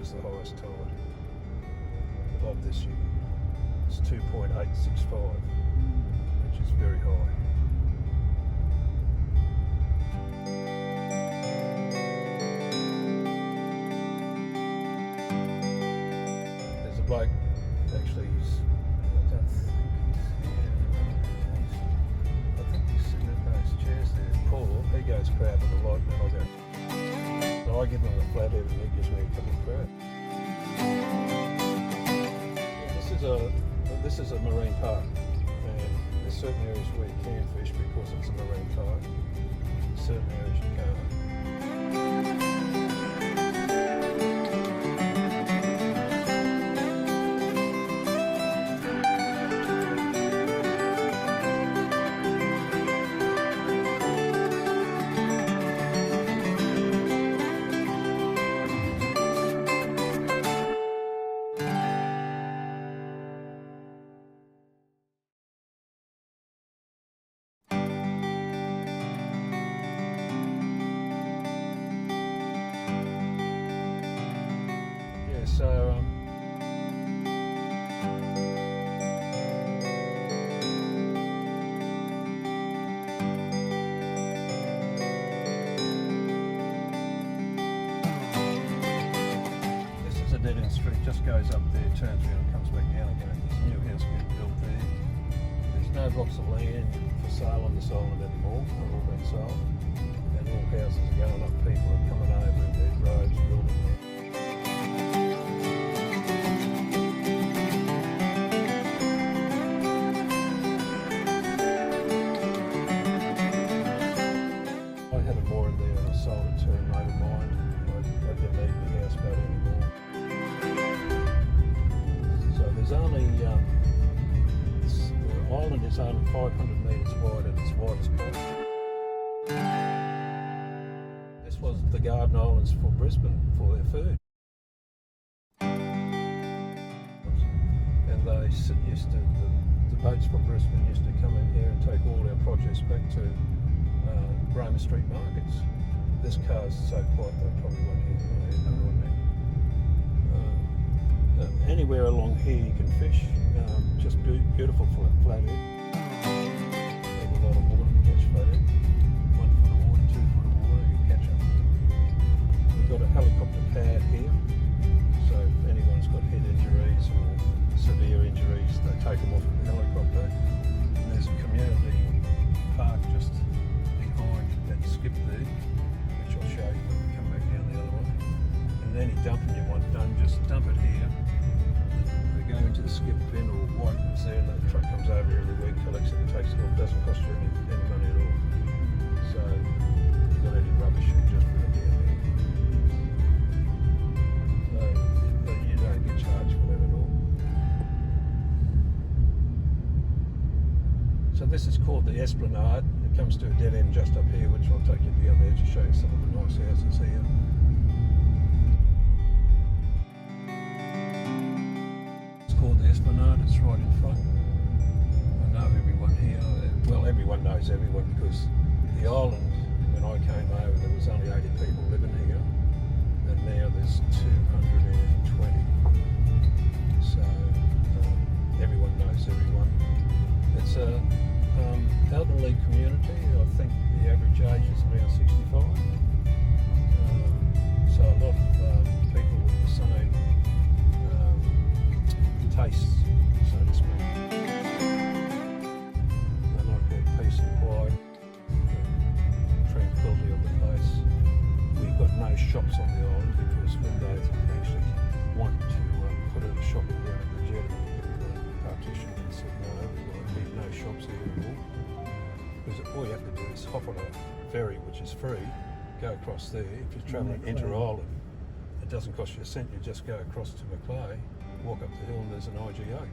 was the highest tide of this year. It's 2.865, which is very high. There's a bloke, actually, I don't think he's here. I think he's sitting in those chairs there. Paul, he goes crabbing a lot, and I go. So I give him a flathead and he gives me a couple of crab. This is a marine park, and there's certain areas where you can fish because it's a marine park. Certain areas you can't. So this is a dead-end street, just goes up there, turns around and comes back down again. There's a new house getting built there. There's no blocks of land for sale on this island anymore, they've all been sold. And all houses are going up, people are coming over in their roads, building there. Sold it to a mate of mine. I didn't need the houseboat anymore. So there's only, the island is only 500 metres wide at its widest point. This was the garden islands for Brisbane for their food. And they used to, the boats from Brisbane used to come in here and take all our produce back to Roma Street markets. This car's so quiet they probably won't hear anywhere along here you can fish, just beautiful flathead. There's a lot of water to catch flathead. 1 foot of water, 2 foot of water, you catch them. We've got a helicopter pad here, so if anyone's got head injuries or severe injuries, they take them off with the helicopter. And there's a community park just behind that skip there. I'll show you when we come back down the other way. And any dumping you want done, just dump it here. We go into the skip bin or white is there, and the truck comes over every week, collects it and takes it off. Doesn't cost you any money at all. So if you've got any rubbish, you just put it down there. So you don't get charged for that at all. So this is called the Esplanade. It comes to a dead end just up here, which I'll take you down there to show you some of the nice houses here. It's called the Esplanade, it's right in front. I know everyone here, well everyone knows everyone because the island, when I came over, there was only 80 people living here, and now there's 220. So everyone knows everyone. It's a elderly community. I think the average age is around 65. So a lot of people with the same tastes, so to speak. They like their peace and quiet, tranquility of the place. We've got no shops on the island because when they actually want to put in a shop around the jetty, partition and said no, we need no shops here at all. Because all you have to do is hop on a ferry, which is free, go across there. If you're travelling inter-island, it doesn't cost you a cent. You just go across to Macleay, walk up the hill, and there's an IGA.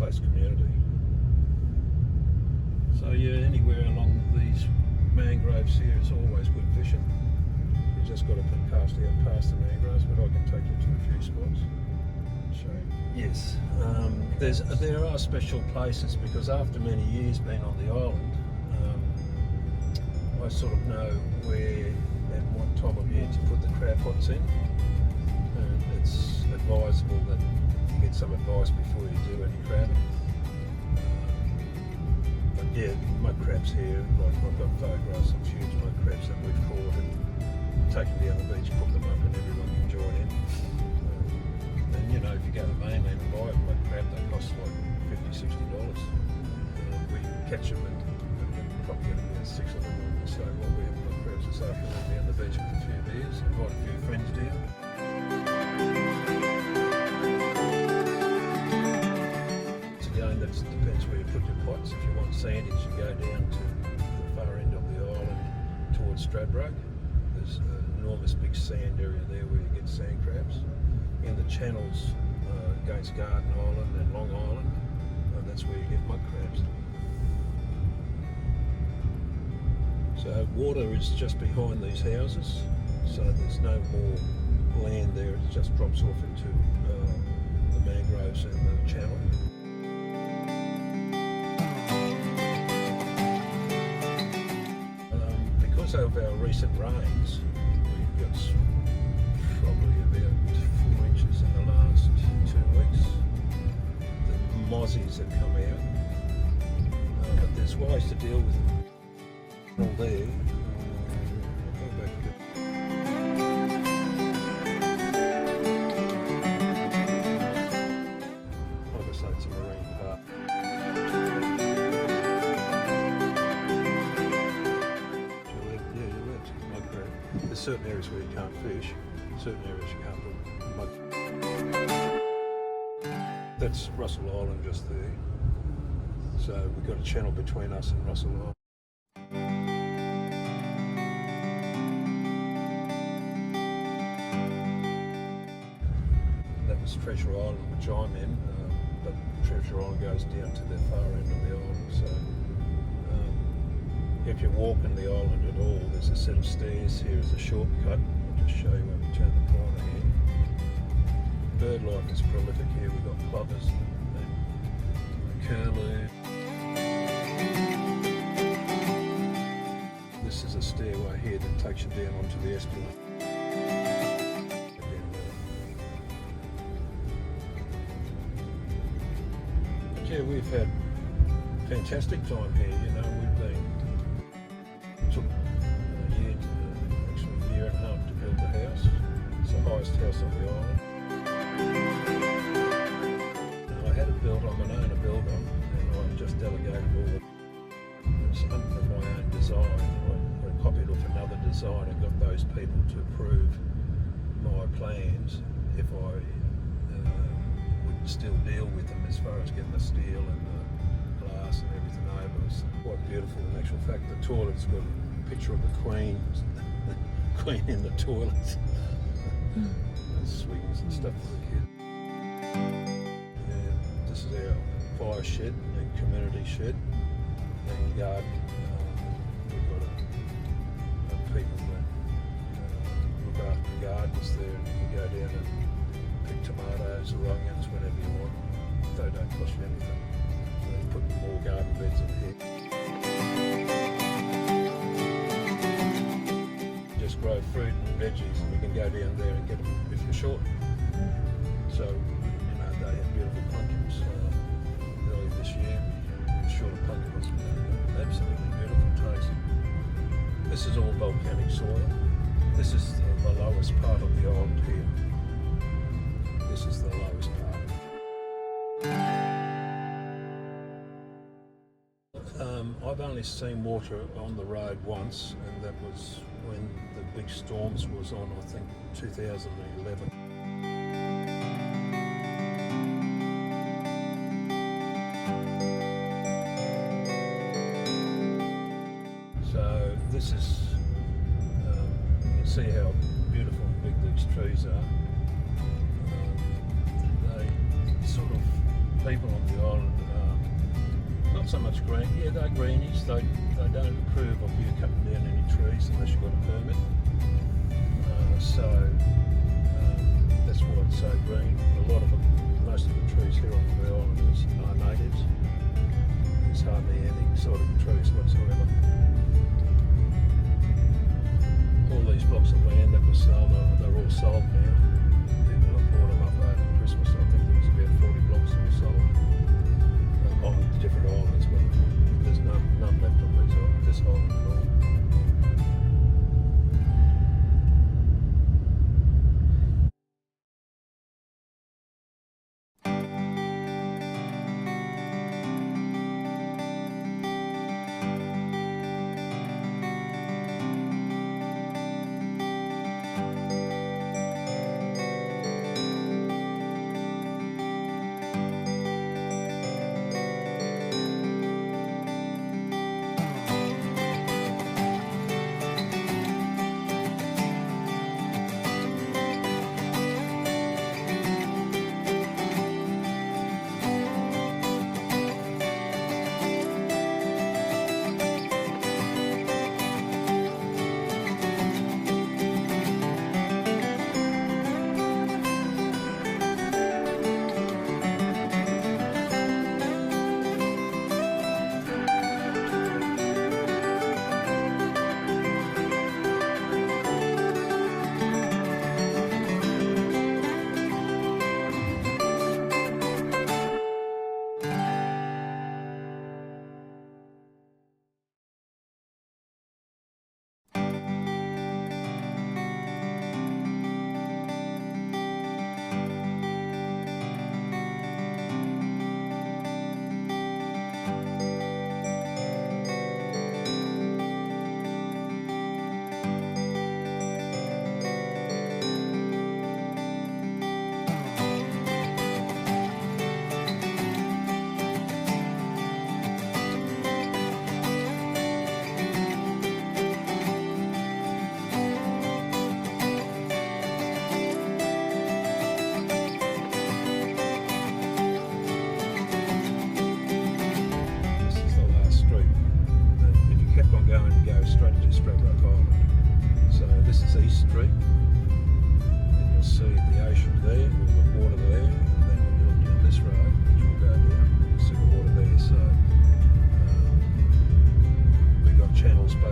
close community. So yeah, anywhere along these mangroves here is always good fishing. You just got to cast out past the mangroves, but I can take you to a few spots. Show you. Yes, there are special places because after many years being on the island, I sort of know where and what time of year to put the crab pots in. And it's advisable that you get some advice before you do any crabbing. But yeah, mud crabs here, like I've got photographs of huge mud crabs that we've caught and taken down the beach, cook them up and everyone can join in. And you know, if you go to the mainland and buy a mud crab, they cost like $50, $60. We catch them and probably get about 6 of them. So what we have mud crabs this afternoon down the beach with a few beers, invite a few friends down. Again, that depends where you put your pots. If you want sandies, you go down to the far end of the island towards Stradbroke. There's an enormous big sand area there where you get sand crabs. In the channels against Garden Island and Long Island, that's where you get mud crabs. So water is just behind these houses, so there's no more land there. It just drops off into the mangroves and the channel. Because of our recent rains, we've got probably about 4 inches in the last 2 weeks. The mozzies have come out, but there's ways to deal with them. All there. I'll go back a bit. Like I say, it's a marine park. There's certain areas where you can't fish, certain areas you can't put mud. That's Russell Island just there. So we've got a channel between us and Russell Island. Treasure Island, which I'm in, but Treasure Island goes down to the far end of the island. So if you're walking the island at all, there's a set of stairs here as a shortcut. I'll just show you when we turn the corner here. Bird life is prolific here. We've got plovers and curlew. This is a stairway here that takes you down onto the estuary. Yeah, we've had fantastic time here. You know, took a year, actually a year and a half to build the house. It's the highest house on the island. And I had it built, I'm an owner builder, and I just delegated all it. It's under my own design. I copied off another design and got those people to approve my plans if I still deal with them as far as getting the steel and the glass and everything over. It's quite beautiful. In actual fact, the toilet's got a picture of the Queen, the Queen in the toilet. And swings and stuff for the kids. Yeah, this is our fire shed and community shed and garden. We've got people that look after the gardens there, and you can go down and pick tomatoes or onions whenever you want. They don't cost you anything. They put more garden beds in here. Just grow fruit and veggies, and we can go down there and get them if you're short. So, you know, they have beautiful pumpkins. Early this year, we short a pumpkin was absolutely beautiful taste. This is all volcanic soil. This is the lowest part of the island here. This is the lowest part. I've only seen water on the road once, and that was when the big storms was on, I think, 2011. So this is, you can see how beautiful and big these trees are. They sort of people on the island. Not so much green. Yeah, they're greenies. They don't approve of you cutting down any trees unless you've got a permit. That's why it's so green. Most of the trees here on the island are natives. There's hardly any sort of trees whatsoever. All these blocks of land that were sold, they're all sold now. People have bought them up over Christmas. I think there was about 40 blocks that were sold on different islands, but there's none left on this island at all.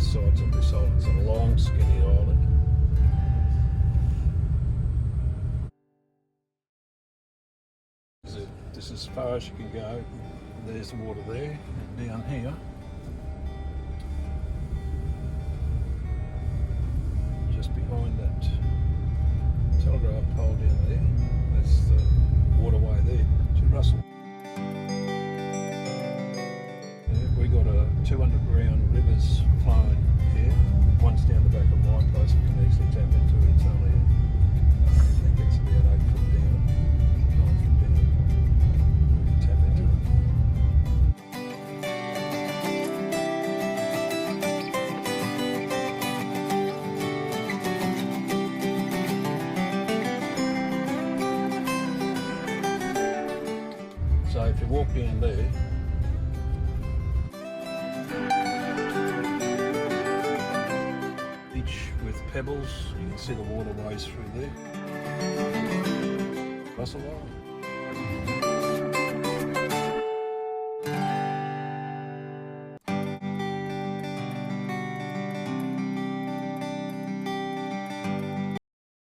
Sides of this island. It's a long, skinny island. This is as far as you can go. There's the water there, and down here, just behind that telegraph pole down there, that's the waterway there to Russell. We got a 2 underground rivers flowing here. One's down the back of my place we can easily tap into. It's only, I think it's about 8 foot down, 9 foot down. We can tap into it. So if you walk down there, with pebbles, you can see the waterways through there. Russell Island.